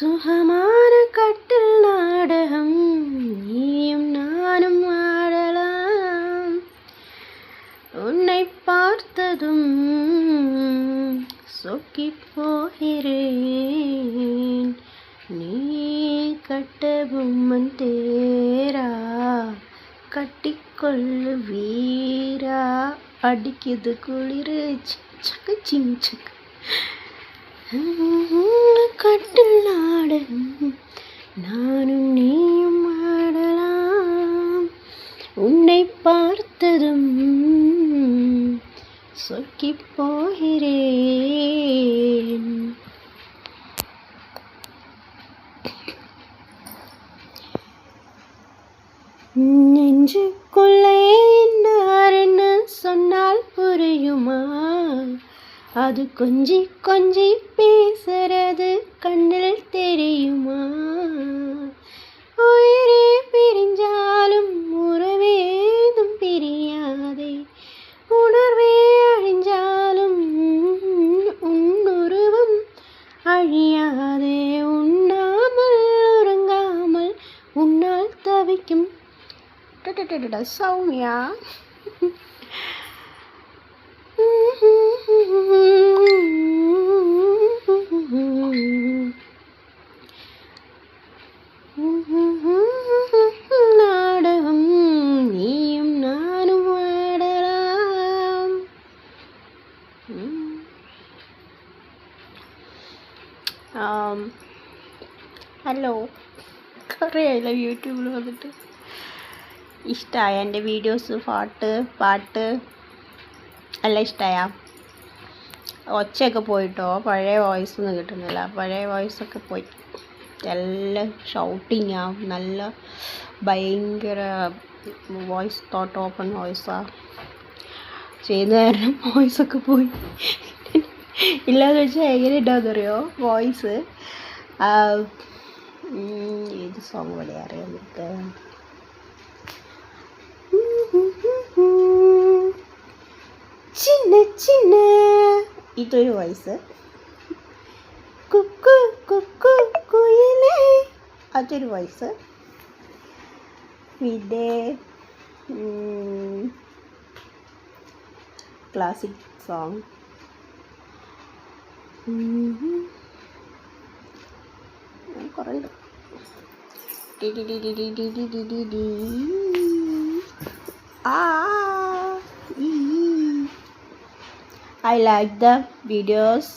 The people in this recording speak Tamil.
சுகமான கட்டில் நாடகம் நீயும் நானும் ஆடலாம். உன்னை பார்த்ததும் சொக்கிப் போகிறேன். நீ கட்ட பொம்மன் தேரா, கட்டிக்கொள்ளு வீரா. அடிக்குது குளிர் சக்கு சிங்சக்கு. கட்டில் நாடகம் நானும் நீயும் ஆடலாம். உன்னை பார்த்ததும் சொக்கிப் போகிறேன். நெஞ்சுக்குள்ளே இன்னார்னு சொன்னால் புரியுமா? அது கொஞ்சி கொஞ்சி பேசுறது கண்ணில் தெரியுமா? உயிரே பிரிஞ்சாலும் உறவேதும் பிரியாதே. உணர்வே அழிஞ்சாலும் உன்னுருவம் அழியாதே. உண்ணாமல் உறங்காமல் உன்னால் தவிக்கும் சௌமியா. நாடகம் நீயும் நானும் ஆடலாம். ഹലോ, കുറേയായില്ല യൂട്യൂബിൽ വന്നിട്ട്. ഇഷ്ടമായ എൻ്റെ വീഡിയോസ്, പാട്ട് എല്ലാം ഇഷ്ടമായ? ഒച്ചയൊക്കെ പോയിട്ടോ, പഴയ വോയിസ് ഒന്നും കിട്ടുന്നില്ല. പഴയ വോയിസൊക്കെ പോയി. എല്ലാം ഷൗട്ടിങ്ങാ, നല്ല ഭയങ്കര വോയിസ് തോട്ട് ഓപ്പൺ വോയിസാണ് ചെയ്യുന്ന കാരണം വോയിസൊക്കെ പോയി. ഇല്ലാന്ന് വെച്ചാൽ എങ്ങനെ ഉണ്ടാകുന്നറിയോ വോയിസ്? ഏത് സോങ് പോലെ അറിയാൻ നമുക്ക്? ചിന്ന ചിന്ന ഇതൊരു വോയിസ്. കുക്കു കുക്കു കുയിലേ അതൊരു വോയിസ്. പിന്നെ ക്ലാസിക് സോങ് കുറേ ഉണ്ട്. I like the videos.